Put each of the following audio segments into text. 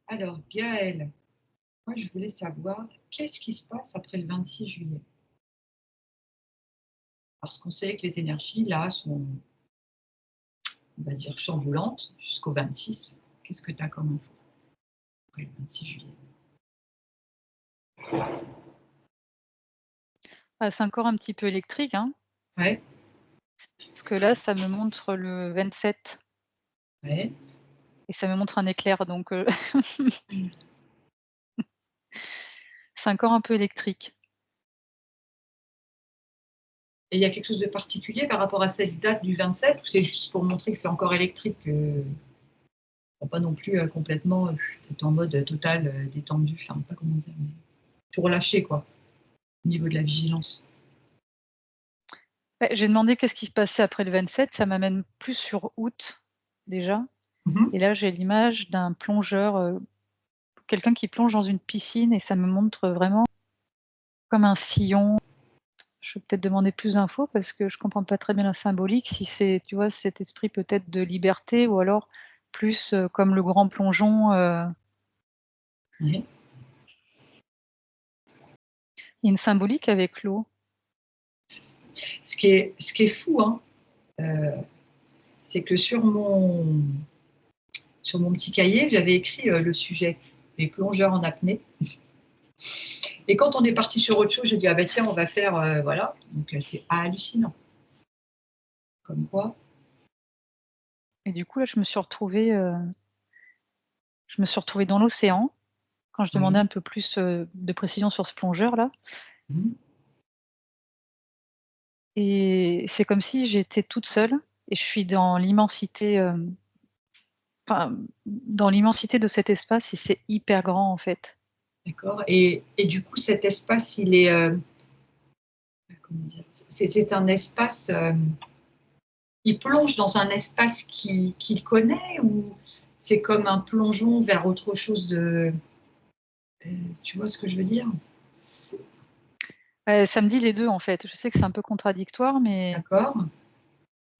Alors, Gaëlle, moi, je voulais savoir qu'est-ce qui se passe après le 26 juillet? Parce qu'on sait que les énergies, là, sont, on va dire, chamboulantes jusqu'au 26. Qu'est-ce que tu as comme info après le 26 juillet? Ah, c'est encore un petit peu électrique, hein, Ouais, parce que là, ça me montre le 27 ouais. et ça me montre un éclair, donc Mmh. c'est encore un peu électrique. Et il y a quelque chose de particulier par rapport à cette date du 27 ou c'est juste pour montrer que c'est encore électrique, faut pas non plus, complètement, être en mode, total, détendu, enfin, pas comment dire, mais tout relâcher, quoi, au niveau de la vigilance? Bah, j'ai demandé qu'est-ce qui se passait après le 27, ça m'amène plus sur août, déjà, Mmh. et là, j'ai l'image d'un plongeur, quelqu'un qui plonge dans une piscine et ça me montre vraiment comme un sillon. Je vais peut-être demander plus d'infos parce que je comprends pas très bien la symbolique, si c'est, tu vois, cet esprit peut-être de liberté ou alors plus, comme le grand plongeon, Ouais. il y a une symbolique avec l'eau. Ce qui est fou, hein, heu, c'est que sur mon petit cahier, j'avais écrit, le sujet, les plongeurs en apnée et quand on est parti sur autre chose, j'ai dit: «Ah bah tiens, on va faire, voilà», donc c'est hallucinant. Comme quoi Et du coup, là, je me suis retrouvée dans l'océan quand je demandais oui. un peu plus, de précision sur ce plongeur-là, Mmh. et c'est comme si j'étais toute seule et je suis dans l'immensité, enfin, dans l'immensité de cet espace et c'est hyper grand, en fait. D'accord et du coup, cet espace, il est, comment dire? C'est un espace, il plonge dans un espace qu'il connaît ou c'est comme un plongeon vers autre chose de tu vois ce que je veux dire? C'est Ça me dit les 2 en fait. Je sais que c'est un peu contradictoire, mais d'accord.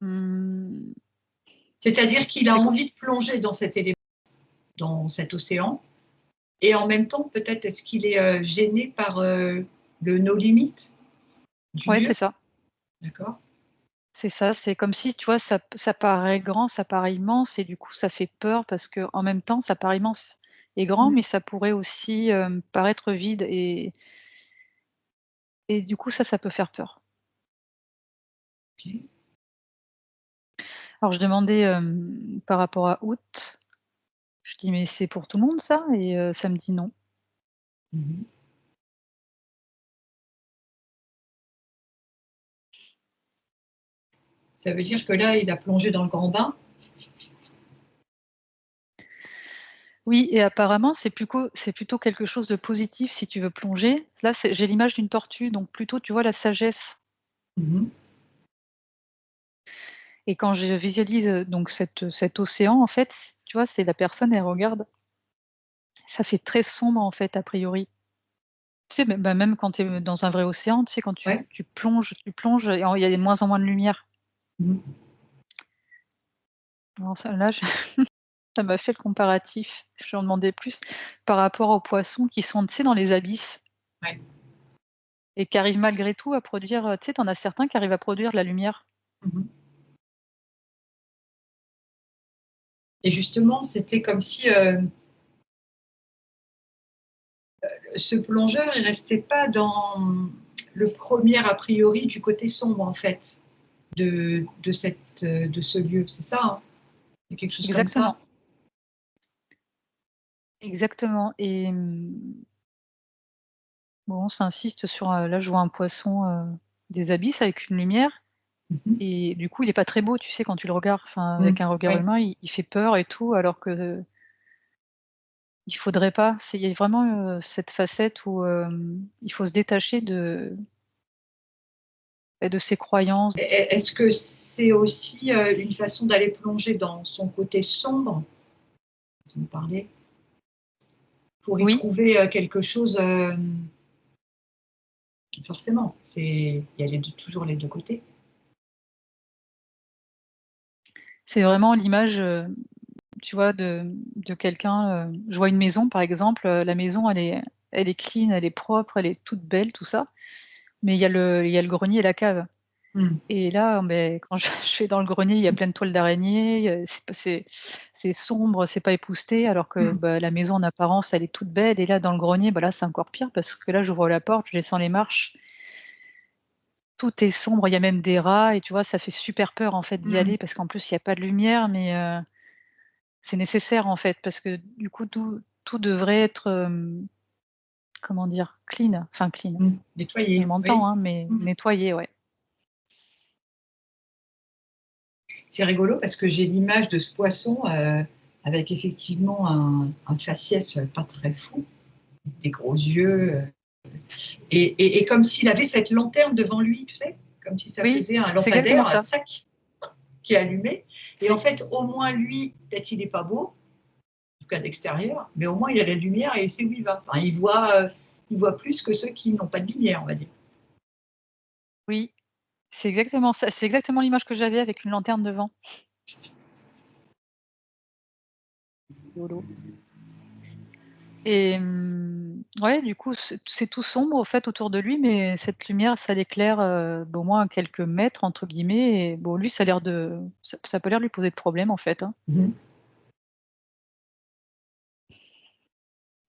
mmh, C'est-à-dire qu'il a c'est envie de plonger dans cet élément, dans cet océan et en même temps, peut-être, est-ce qu'il est, gêné par, le no limit du ouais, lieu? c'est ça. D'accord. C'est ça, c'est comme si, tu vois, ça paraît grand, ça paraît immense et du coup, ça fait peur parce qu'en même temps, ça paraît immense et grand, Mmh. mais ça pourrait aussi, paraître vide et du coup, ça peut faire peur. OK. Alors je demandais, par rapport à août, je dis: «Mais c'est pour tout le monde ça?» et ça me dit: «Non». Mmh mh. Ça veut dire que là, il a plongé dans le grand bain? Oui et apparemment, c'est plutôt quelque chose de positif si tu veux plonger. Là, j'ai l'image d'une tortue, donc plutôt, tu vois, la sagesse. Mmh mh. Et quand je visualise, donc cet océan, en fait, tu vois, c'est la personne, elle regarde, ça fait très sombre, en fait, a priori. Tu sais, même quand tu es dans un vrai océan, tu sais, quand Ouais. tu plonges et il y a de moins en moins de lumière. Mmh mh. Alors ça, là, ça m'a fait le comparatif. Je leur demandais plus par rapport aux poissons qui sont, tu sais, dans les abysses Ouais. et qui arrivent malgré tout à produire, tu sais, tu en as certains qui arrivent à produire de la lumière. Mmh mh. Et justement, c'était comme si, ce plongeur, il restait pas dans le premier a priori du côté sombre, en fait, de ce lieu, c'est ça, hein? C'est quelque chose comme ça? Exactement, exactement et bon, ça insiste sur, là, je vois un poisson, des abysses avec une lumière. Mmh mh. Et du coup, il est pas très beau, tu sais, quand tu le regardes, enfin, Mmh. avec un regard Ouais. humain, il fait peur et tout, alors que il faudrait pas. Il y a vraiment, cette facette où, il faut se détacher de ses croyances. Est-ce que c'est aussi, une façon d'aller plonger dans son côté sombre, façon de parler, pour y Oui, trouver, quelque chose, forcément, il y a les 2 toujours les 2 côtés. c'est vraiment l'image, tu vois, de quelqu'un, je vois une maison par exemple, la maison elle est clean, elle est propre, elle est toute belle, tout ça, mais il y a le grenier et la cave Mmh. et là, beh, quand je vais dans le grenier, il y a plein de toiles d'araignées, c'est sombre, c'est pas épousseté alors que, Mmh. bah, la maison en apparence, elle est toute belle et là dans le grenier, bah, là, c'est encore pire parce que là, j'ouvre la porte, je descends les marches, tout est sombre, il y a même des rats et tu vois, ça fait super peur en fait d'y Mmh. aller parce qu'en plus il y a pas de lumière mais c'est nécessaire en fait, parce que du coup tout devrait être, comment dire? Clean, enfin clean, Mmh. je Nettoyer, m'entends, oui. hein, mais Mmh. nettoyer, ouais. C'est rigolo parce que j'ai l'image de ce poisson, avec effectivement un faciès pas très fou, des gros yeux, et comme s'il avait cette lanterne devant lui, tu sais? Comme si ça Oui, faisait un c'est exactement lampadaire, ça. tsac, qui est allumé, et en C'est fait, au moins lui, peut-être il est pas beau, en tout cas d'extérieur, mais au moins il a la lumière et il sait où il va. Enfin, il voit plus que ceux qui n'ont pas de lumière, on va dire. oui, c'est exactement ça, c'est exactement l'image que j'avais avec une lanterne devant. Rigolo. Et ouais, du coup, c'est tout sombre, au fait, autour de lui, mais cette lumière, ça l'éclaire, au moins à quelques «mètres» entre guillemets et bon, lui, ça a l'air de ça a pas l'air de lui poser de problème, en fait, hein. Mmh.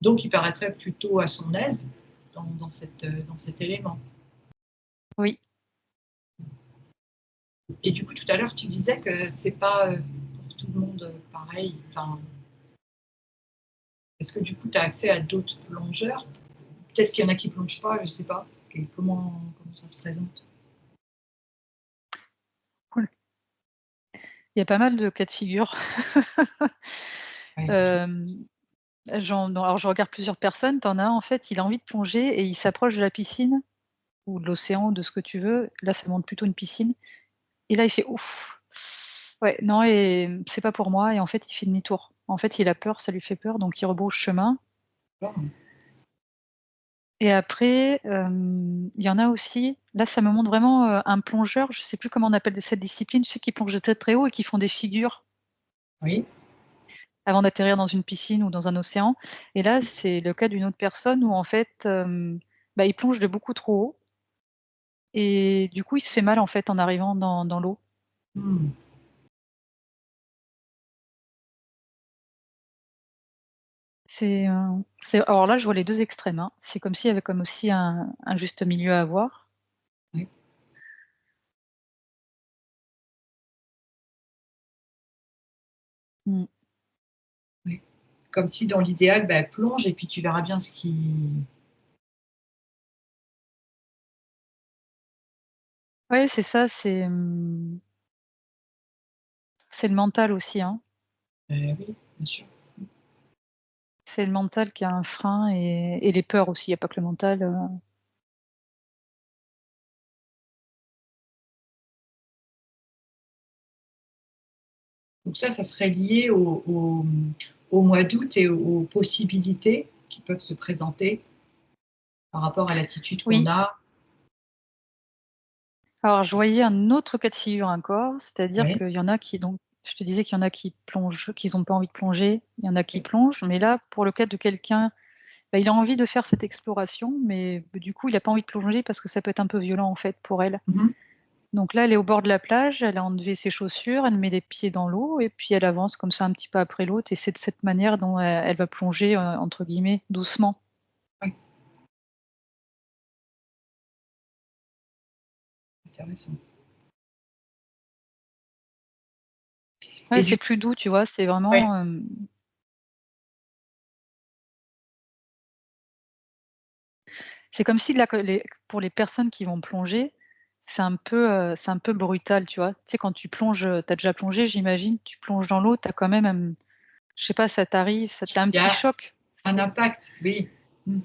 Donc il paraîtrait plutôt à son aise dans cet élément. Oui. Et du coup, tout à l'heure, tu disais que c'est pas, pour tout le monde, pareil. Enfin, est-ce que du coup, tu as accès à d'autres plongeurs? Peut-être qu'il y en a qui plongent pas, je sais pas. Et comment ça se présente? Cool. Il y a pas mal de cas de figure. Ouais. Hem, alors je regarde plusieurs personnes, tu en as un en fait, il a envie de plonger et il s'approche de la piscine ou de l'océan ou de ce que tu veux. Là, ça montre plutôt une piscine et là, il fait: «Ouf!» Ouais, non et c'est pas pour moi et en fait, il fait demi-tour. En fait, il a peur, ça lui fait peur, donc il rebrousse chemin D'accord. et après, il y en a aussi, là, ça me montre vraiment, un plongeur, je sais plus comment on appelle cette discipline, tu sais, qui plongent de très, très haut et qui font des figures Oui. avant d'atterrir dans une piscine ou dans un océan et là, c'est le cas d'une autre personne où en fait, bah, il plonge de beaucoup trop haut et du coup, il se fait mal en fait en arrivant dans l'eau. Mmh. Alors là, je vois les 2 extrêmes, hein. C'est comme s'il y avait comme aussi un juste milieu à avoir. Oui, Mmh. oui. Comme si dans l'idéal, bah, plonge et puis tu verras bien ce qui Ouais, c'est ça, c'est le mental aussi, hein. oui, bien sûr. C'est le mental qui a un frein et les peurs aussi, il y a pas que le mental, Donc ça serait lié au mois d'août et aux possibilités qui peuvent se présenter par rapport à l'attitude qu'on Oui, a. alors je voyais un autre cas de figure encore, c'est-à-dire Oui, qu'il y en a qui donc je te disais qu'il y en a qui plongent, qu'ils ont pas envie de plonger, il y en a qui oui. plongent, mais là, pour le cas de quelqu'un, bah, il a envie de faire cette exploration, mais du coup, il a pas envie de plonger parce que ça peut être un peu violent, en fait, pour elle. Mmh mh. Donc là, elle est au bord de la plage, elle a enlevé ses chaussures, elle met les pieds dans l'eau et puis elle avance comme ça un petit peu après l'autre et c'est de cette manière dont elle va plonger, entre guillemets «doucement». Oui, intéressant. Ouais, Et c'est du plus doux, tu vois? C'est ouais, vraiment, c'est comme si là que les pour les personnes qui vont plonger, c'est un peu brutal, tu vois? Tu sais quand tu plonges, tu as déjà plongé j'imagine, tu plonges dans l'eau, tu as quand même, je sais pas, ça t'arrive, ça tu as un il y petit a choc. un C'est impact, oui. Mmh.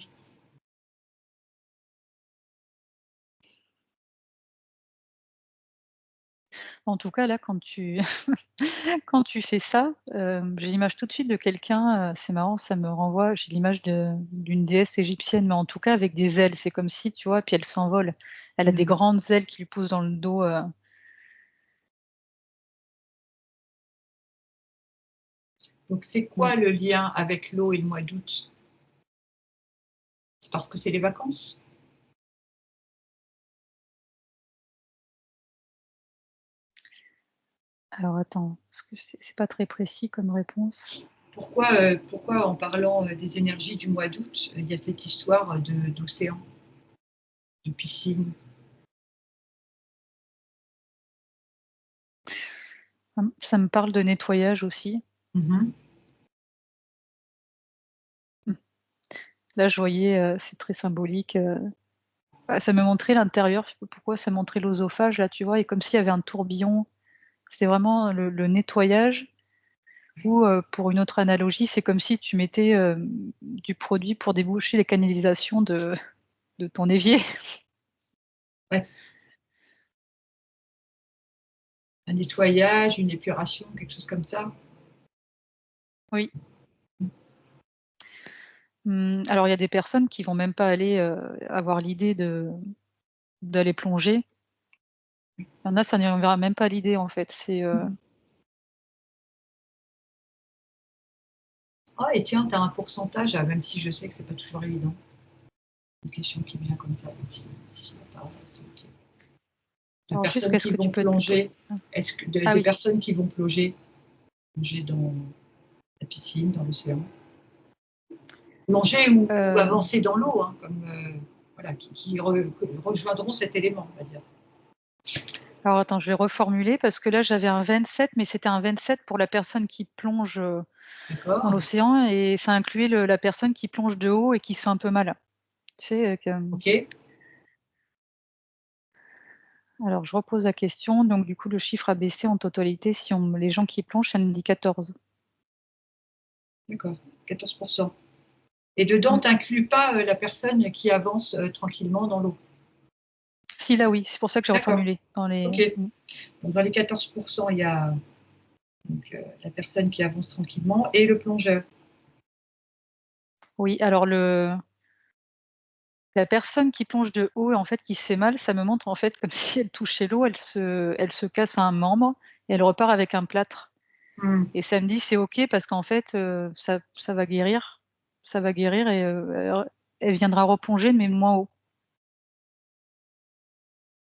En tout cas là quand tu quand tu fais ça, j'ai l'image tout de suite de quelqu'un, c'est marrant, ça me renvoie j'ai l'image d'une déesse égyptienne, mais en tout cas avec des ailes. C'est comme si, tu vois? Puis elle s'envole. Elle a des Mmh. grandes ailes qui lui poussent dans le dos, Ouais, Donc c'est quoi le lien avec l'eau et le mois d'août? C'est parce que c'est les vacances? Alors attends, parce que c'est pas très précis comme réponse. Pourquoi en parlant, des énergies du mois d'août, il y a cette histoire d'océan, de piscine? Ça me parle de nettoyage aussi. Mmh. Mmh. Là, je voyais, c'est très symbolique, bah, ça me montrait l'intérieur, je sais pas pourquoi ça montrait l'œsophage là, tu vois? Et comme s'il y avait un tourbillon. C'est vraiment le nettoyage ou, pour une autre analogie, c'est comme si tu mettais, du produit pour déboucher les canalisations de ton évier. Ouais, un nettoyage, une épuration, quelque chose comme ça? Oui. Alors il y a des personnes qui vont même pas aller, avoir l'idée d'aller plonger. Il y en a, ça ne leur viendra même pas l'idée en fait, Ah et tiens, tu as un pourcentage, même si je sais que c'est pas toujours évident. Une question qui vient comme ça, si on parle, c'est OK. De alors juste personnes qu'est-ce qui que tu vont peux être plutôt plonger, est-ce que ah de oui, personnes qui vont plonger dans la piscine, dans l'océan? Plonger ou hem, avancer dans l'eau, hein, comme, voilà, qui rejoindront cet élément, on va dire. alors attends, je vais reformuler parce que là j'avais un 27, mais c'était un 27 pour la personne qui plonge, dans D'accord? l'océan et ça incluait la personne qui plonge de haut et qui se fait un peu mal. Tu sais, OK? alors je repose la question, donc du coup le chiffre a baissé en totalité si on les gens qui plongent, ça me dit 14. D'accord, 14. Et dedans, Mmh. tu inclus pas, la personne qui avance, tranquillement dans l'eau? Si là oui, c'est pour ça que j'ai D'accord, reformulé dans OK. les Donc dans les 14 il y a donc la personne qui avance tranquillement et le plongeur. oui, alors la personne qui plonge de haut et en fait qui se fait mal, ça me montre en fait comme si elle touchait l'eau, elle se casse un membre et elle repart avec un plâtre Mmh. et ça me dit: «C'est OK» parce qu'en fait, ça va guérir et elle viendra replonger mais moins haut.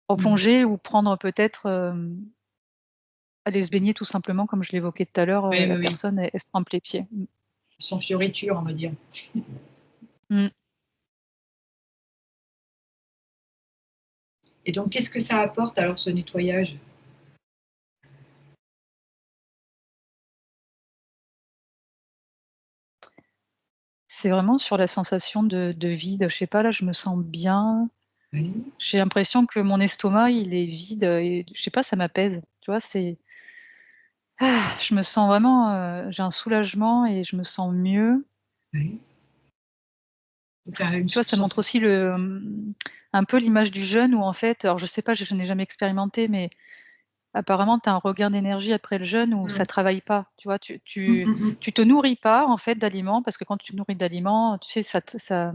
Mmh. Replonger ou prendre peut-être, aller se baigner tout simplement comme je l'évoquais tout à l'heure, Oui, oui, la oui. personne elle se trempe les pieds. Sans fioriture, on va dire. Mmh. Et donc qu'est-ce que ça apporte alors ce nettoyage? C'est vraiment sur la sensation de vide, je sais pas, là, je me sens bien. Oui, J'ai l'impression que mon estomac, il est vide, et je sais pas, ça m'apaise, tu vois? Je me sens vraiment, j'ai un soulagement et je me sens mieux. oui. Donc tu as une Tu vois, ça montre aussi sensation. un peu l'image du jeûne où en fait alors je sais pas, je n'ai jamais expérimenté, mais apparemment tu as un regain d'énergie après le jeûne où ça Mmh. travaille pas, tu vois? Tu Mmh, tu mmh mh. tu te nourris pas en fait d'aliments parce que quand tu te nourris d'aliments, tu sais, tu as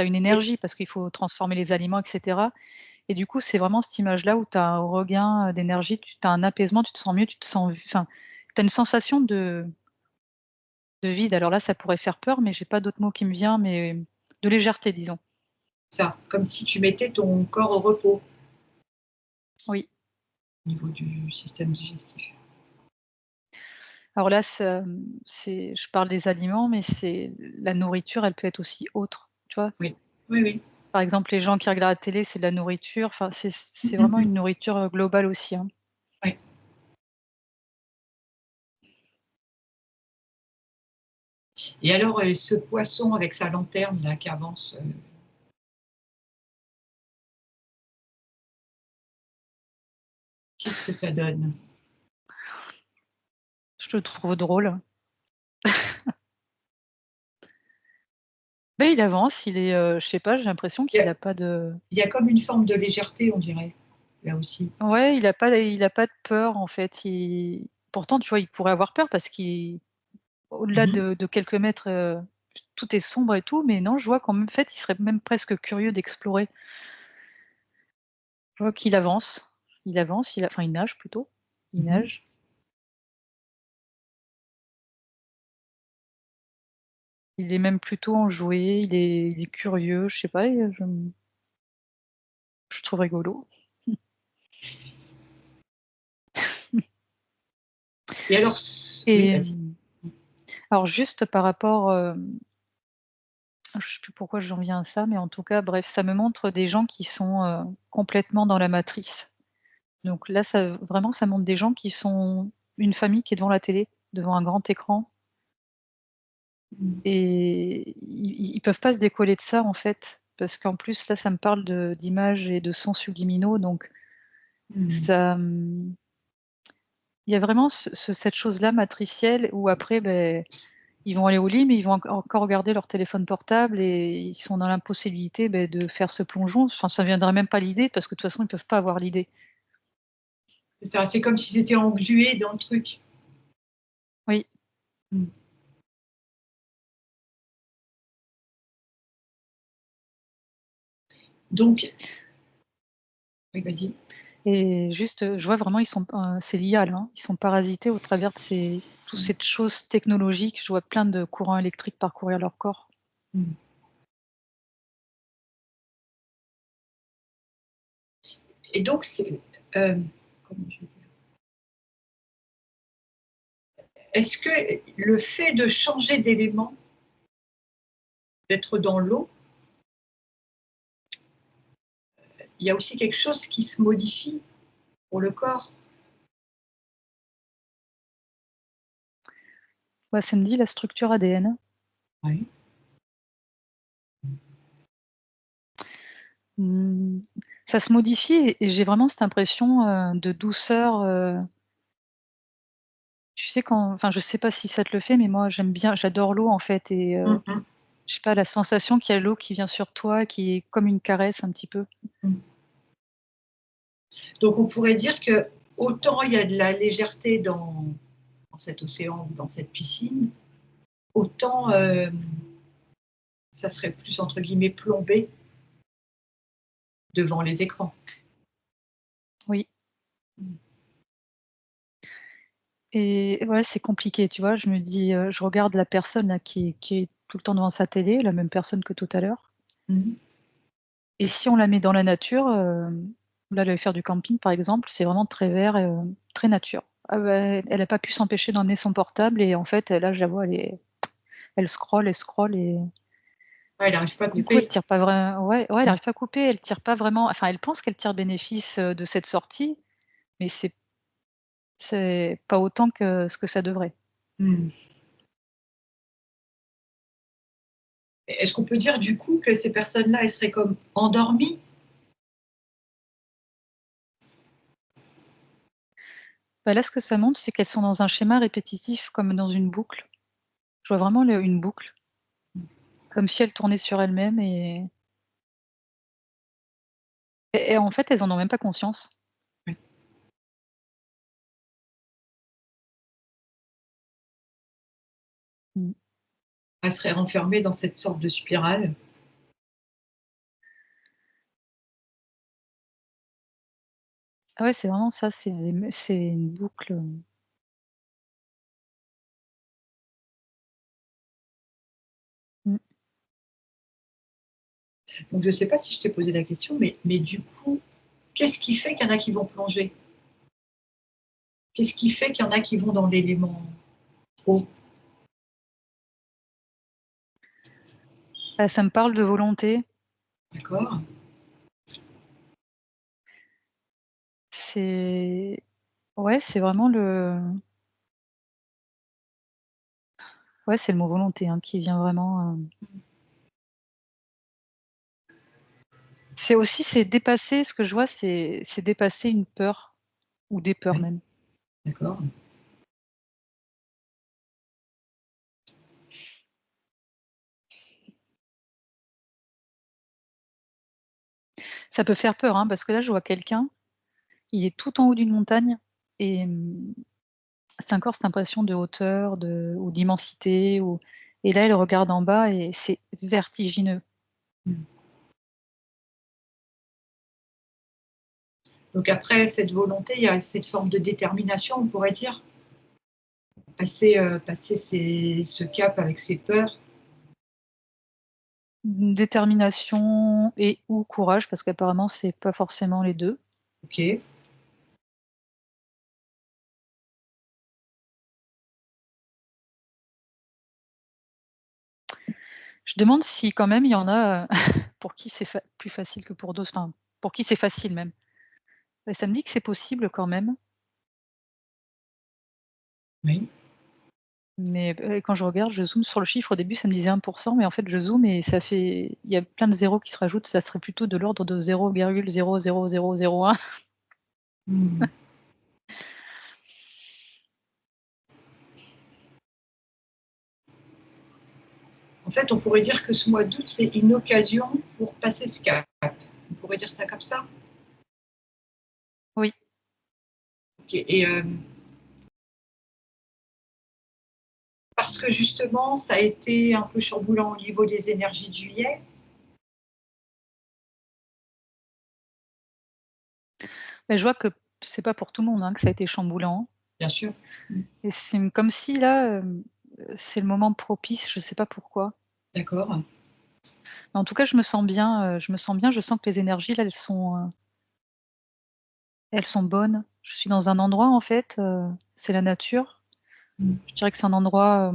une Oui. énergie parce qu'il faut transformer les aliments et cetera et du coup, c'est vraiment cette image-là où tu as un regain, d'énergie, tu as un apaisement, tu te sens mieux, tu te sens enfin, tu as une sensation de vide. Alors là, ça pourrait faire peur, mais j'ai pas d'autre mot qui me vient, mais de légèreté, disons. Ça, comme si tu mettais ton corps au repos Oui. au niveau du système digestif. Alors là, c'est je parle des aliments, mais c'est la nourriture, elle peut être aussi autre, tu vois? Oui. Oui, oui. Par exemple, les gens qui regardent la télé, c'est de la nourriture, enfin, Mmh, c'est mmh vraiment mh. une nourriture, globale aussi, hein. Oui. Et alors, ce poisson avec sa lanterne là qui avance, qu'est-ce que ça donne? Je le trouve drôle. Mais il avance, je sais pas, j'ai l'impression Il y qu'il a a pas de il y a comme une forme de légèreté, on dirait, là aussi. ouais, il a pas de peur, en fait. Pourtant, tu vois, il pourrait avoir peur parce qu'au-delà Mmh mh. de quelques mètres, tout est sombre et tout, mais non, je vois qu'en fait, il serait même presque curieux d'explorer. Je vois qu'il avance. Il avance, enfin, il nage plutôt. Il Mmh mh. nage. Il est même plutôt enjoué, il est curieux, je sais pas, je trouve rigolo. Et alors, oui, Et vas-y. alors juste par rapport, je sais plus pourquoi j'en viens à ça, mais en tout cas, bref, ça me montre des gens qui sont, complètement dans la matrice. Donc là, ça vraiment, ça montre des gens qui sont une famille qui est devant la télé, devant un grand écran et ils peuvent pas se décoller de ça, en fait, parce qu'en plus, là, ça me parle d'images et de sons subliminaux, donc Mm. ça, il y a vraiment cette chose-là matricielle où après, beh, ils vont aller au lit, mais ils vont encore regarder leur téléphone portable et ils sont dans l'impossibilité, beh, de faire ce plongeon. Enfin, ça viendrait même pas l'idée parce que de toute façon, ils peuvent pas avoir l'idée. C'est ça, c'est comme s'ils étaient englués dans le truc. Oui. Mm. Donc, oui, vas-y. Et juste, je vois vraiment ils sont c'est l'IA là, hein, ils sont parasités au travers de toute Mm. cette chose technologique. Je vois plein de courants électriques parcourir leur corps. Mm. Et donc, comment je vais dire, est-ce que le fait de changer d'élément, d'être dans l'eau, il y a aussi quelque chose qui se modifie pour le corps? Ouais, ça me dit la structure ADN. Oui. Mmh, ça se modifie et j'ai vraiment cette impression, de douceur, tu sais quand enfin je sais pas si ça te le fait, mais moi j'adore l'eau en fait et Mm, mm, je sais pas, la sensation qu'il y a l'eau qui vient sur toi, qui est comme une caresse un petit peu. mm. Donc, on pourrait dire que autant il y a de la légèreté dans cet océan ou dans cette piscine, autant ça serait plus entre guillemets plombé devant les écrans. Oui Mm. et ouais, c'est compliqué, tu vois? Je me dis, je regarde la personne là qui est tout le temps devant sa télé, la même personne que tout à l'heure Mm. et si on la met dans la nature, là, elle allait faire du camping par exemple, c'est vraiment très vert, très nature. Ah bah, elle a pas pu s'empêcher d'emmener son portable et en fait, là, je la vois, elle scrolle, elle scrolle et Ouais, elle n'arrive pas à du coup, elle couper. tire pas vraiment. Ouais, ouais, elle Mm. arrive pas à couper, elle tire pas vraiment enfin, elle pense qu'elle tire bénéfice, de cette sortie, mais c'est pas autant que ce que ça devrait. Mm. Est-ce qu'on peut dire du coup que ces personnes-là, elles seraient comme endormies? Bah, là, ce que ça montre, c'est qu'elles sont dans un schéma répétitif comme dans une boucle. Je vois vraiment une boucle, comme si elles tournaient sur elles-mêmes et en fait, elles en ont même pas conscience. Ouais. Mmh. Elles seraient renfermées dans cette sorte de spirale. Ah ouais, c'est vraiment ça, c'est une boucle, mmh. Donc je ne sais pas si je t'ai posé la question, mais du coup, qu'est-ce qui fait qu'il y en a qui vont plonger? Qu'est-ce qui fait qu'il y en a qui vont dans l'élément eau? Bah, ça me parle de volonté. D'accord? C'est ouais, c'est vraiment ouais, c'est le mot volonté, hein, qui vient vraiment, c'est aussi c'est dépasser ce que je vois, c'est dépasser une peur ou des peurs Ouais, même. d'accord. Ça peut faire peur, hein, parce que là, je vois quelqu'un, il est tout en haut d'une montagne et c'est encore cette impression de hauteur, ou d'immensité et là, il regarde en bas et c'est vertigineux. Mmh. Donc après cette volonté, il y a cette forme de détermination, on pourrait dire? Passer ce cap avec ses peurs. détermination et ou courage, parce qu'apparemment, c'est pas forcément les 2. OK. Je demande si quand même il y en a, pour qui c'est plus facile que pour d'autres, enfin, pour qui c'est facile même. Et ça me dit que c'est possible quand même, Oui. mais quand je regarde, je zoome sur le chiffre, au début ça me disait 1 mais en fait je zoome et ça fait il y a plein de zéros qui se rajoutent, ça serait plutôt de l'ordre de 0,00001. Mmh. En fait, on pourrait dire que ce mois d'août, c'est une occasion pour passer ce cap. On pourrait dire ça comme ça? Oui. OK et parce que justement, ça a été un peu chamboulant au niveau des énergies de juillet? Mais je vois que c'est pas pour tout le monde, hein, que ça a été chamboulant Bien sûr. Mmh. et c'est comme si là, c'est le moment propice, je sais pas pourquoi. D'accord. Mais en tout cas, je me sens bien, je me sens bien, je sens que les énergies là, elles sont bonnes. Je suis dans un endroit en fait, c'est la nature. Mmh. Je dirais que c'est un endroit,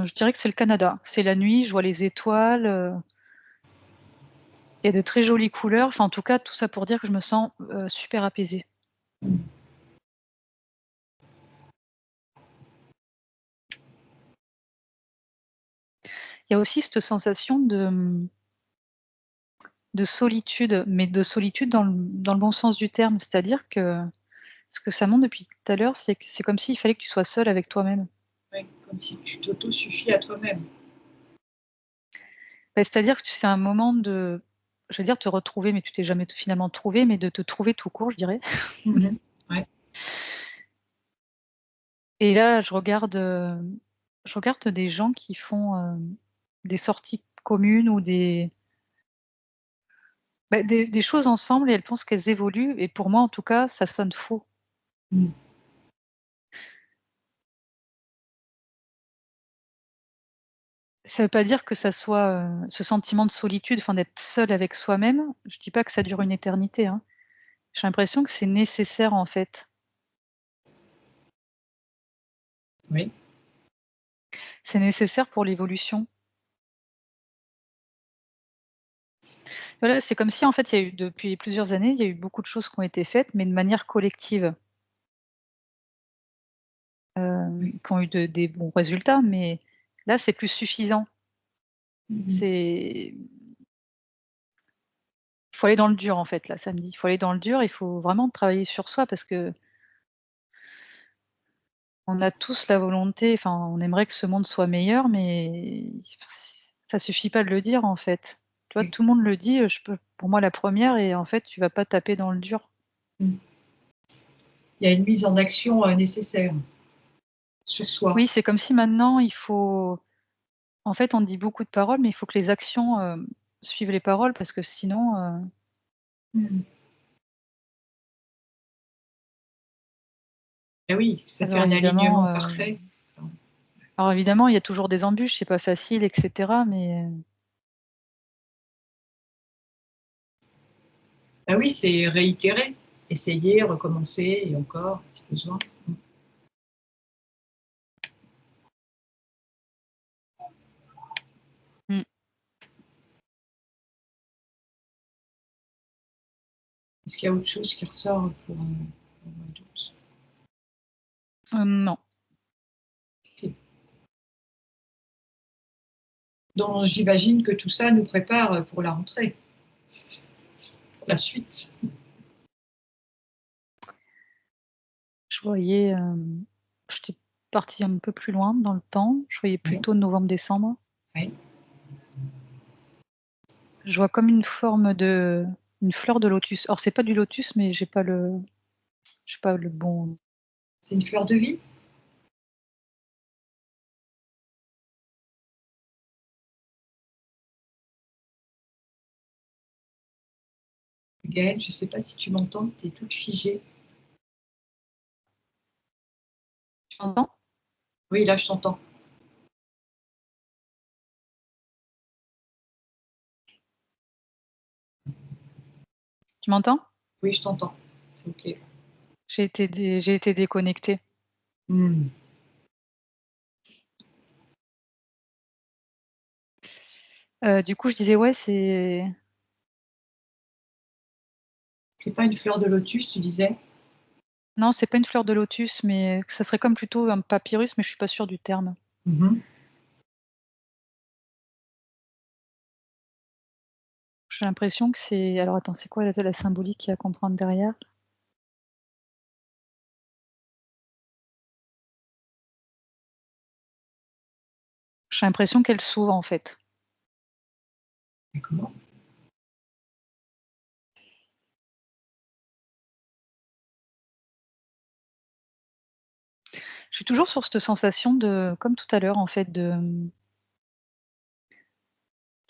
je dirais que c'est le Canada. C'est la nuit, je vois les étoiles, il y a de très jolies couleurs, enfin en tout cas tout ça pour dire que je me sens, super apaisée. Mmh. Il y a aussi cette sensation de solitude, mais de solitude dans le bon sens du terme. C'est-à-dire que ce que ça montre depuis tout à l'heure, c'est que c'est comme s'il fallait que tu sois seule avec toi-même. Ouais, comme si tu t'autosuffis à toi-même. Bah, c'est-à-dire que c'est un moment de je vais dire te retrouver, mais tu t'es jamais finalement trouvé, mais de te trouver tout court, je dirais. Mmh mh. Ouais. Et là, je regarde des gens qui font, des sorties communes ou des choses ensemble et elles pensent qu'elles évoluent et pour moi, en tout cas, ça sonne faux. Mmh. Ça veut pas dire que ça soit, ce sentiment de solitude, enfin d'être seul avec soi-même, je dis pas que ça dure une éternité, hein. J'ai l'impression que c'est nécessaire, en fait. Oui. C'est nécessaire pour l'évolution. Voilà, c'est comme si, en fait, il y a eu depuis plusieurs années, il y a eu beaucoup de choses qui ont été faites, mais de manière collective, Oui. qui ont eu des bons résultats, mais là, c'est plus suffisant. Mmh mh. C'est Il faut aller dans le dur, en fait, là, ça me dit. Il faut aller dans le dur, il faut vraiment travailler sur soi parce qu'on a tous la volonté, enfin, on aimerait que ce monde soit meilleur, mais ça suffit pas de le dire, en fait. Tu vois, Oui. tout le monde le dit, je peux pour moi la première et en fait, tu vas pas taper dans le dur. Mmh. Il y a une mise en action, nécessaire sur soi. Oui, c'est comme si maintenant il faut en fait, on dit beaucoup de paroles, mais il faut que les actions, suivent les paroles parce que sinon, Mmh. Et oui, ça fait alors un évidemment, alignement parfait. Enfin, alors évidemment, il y a toujours des embûches, c'est pas facile et cetera, mais bah oui, c'est réitérer, essayer, recommencer et encore si besoin. Mmh. mmh, Est-ce qu'il y a autre chose qui ressort pour le mois d'août? non. OK. Donc j'imagine que tout ça nous prépare, pour la rentrée, pour la suite. Je voyais, j'étais partie un peu plus loin dans le temps, je voyais Oui, plutôt novembre-décembre. oui. Je vois comme une fleur de lotus. Alors c'est pas du lotus, mais j'ai pas le bon. C'est une fleur de vie? Gaëlle, je ne sais pas si tu m'entends, tu es toute figée. Tu m'entends? Oui, là je t'entends. Tu m'entends? Oui, je t'entends. C'est OK. J'ai été déconnectée. Mmh. Du coup, je disais, ouais, c'est C'est pas une fleur de lotus, tu disais? non, c'est pas une fleur de lotus, mais ça serait comme plutôt un papyrus, mais je suis pas sûre du terme. Mmh. J'ai l'impression que c'est alors attends, c'est quoi la symbolique qu'il y a à comprendre derrière? J'ai l'impression qu'elle s'ouvre, en fait. D'accord. Je suis toujours sur cette sensation de comme tout à l'heure, en fait, de,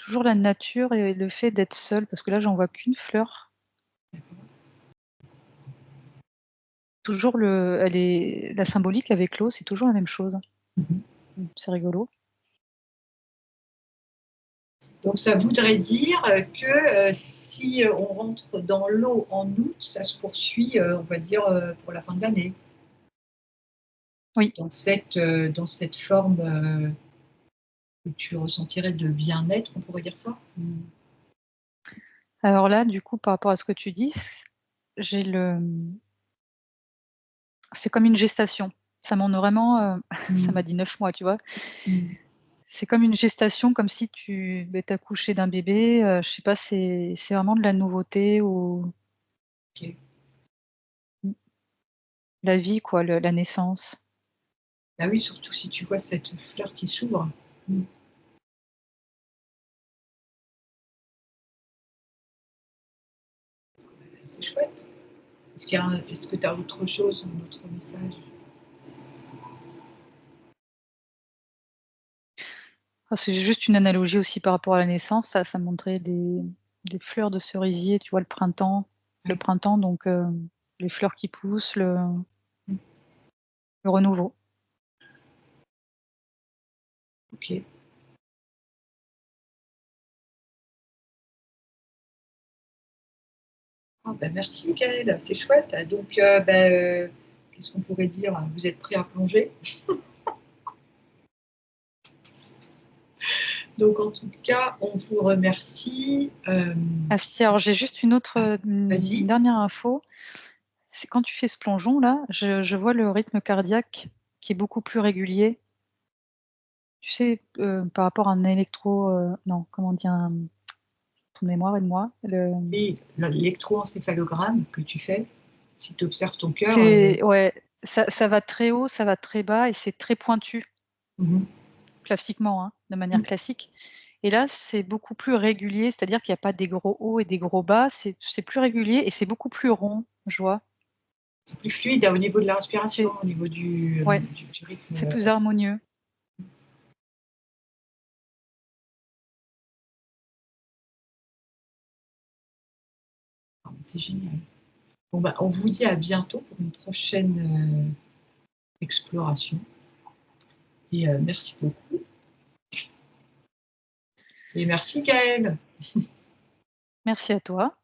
toujours la nature et le fait d'être seule, parce que là, j'en vois qu'une fleur. Toujours elle est la symbolique avec l'eau, c'est toujours la même chose. Mmh. C'est rigolo. Donc ça voudrait dire, que, si, on rentre dans l'eau en août, ça se poursuit, on va dire, pour la fin de l'année. Oui. Dans cette forme, que tu ressentirais de bien-être, on pourrait dire ça? Mmh. Alors là, du coup, par rapport à ce que tu dis, j'ai c'est comme une gestation. Ça m'en vraiment, ça Mmh. m'a dit 9 mois, tu vois? Mmh. C'est comme une gestation, comme si tu tu accouchais d'un bébé, je sais pas, c'est vraiment de la nouveauté ou OK. mmh, la vie quoi, la naissance. Bah oui, surtout si tu vois cette fleur qui s'ouvre. Mmh. C'est chouette. Est-ce que tu as autre chose, un autre message? Ah, c'est juste une analogie aussi par rapport à la naissance, ça montrait des fleurs de cerisier, tu vois? Le Ouais. printemps donc les fleurs qui poussent, Mmh. le renouveau. OK. Ah bah, merci Gaëlle, c'est chouette. Donc qu'est-ce qu'on pourrait dire? Vous êtes prêts à plonger? Donc en tout cas, on vous remercie, Ah si, alors j'ai juste une autre, ah, une vas-y. dernière info, c'est quand tu fais ce plongeon là, je vois le rythme cardiaque qui est beaucoup plus régulier. Tu sais, par rapport à un électro, non, comment on dit? Un trou de mémoire, aide-moi. Et l'électroencéphalogramme que tu fais, si tu observes ton cœur, C'est ouais, ça va très haut, ça va très bas et c'est très pointu, mmh classiquement, hein, de manière mh. classique et là, c'est beaucoup plus régulier, c'est-à-dire qu'il y a pas des gros hauts et des gros bas, c'est plus régulier et c'est beaucoup plus rond, je vois. C'est plus fluide, au niveau de la respiration, C'est au niveau du, ouais, du rythme, c'est plus harmonieux. c'est génial. Bon bah, on vous dit à bientôt pour une prochaine, exploration et merci beaucoup et merci Gaëlle. Merci à toi.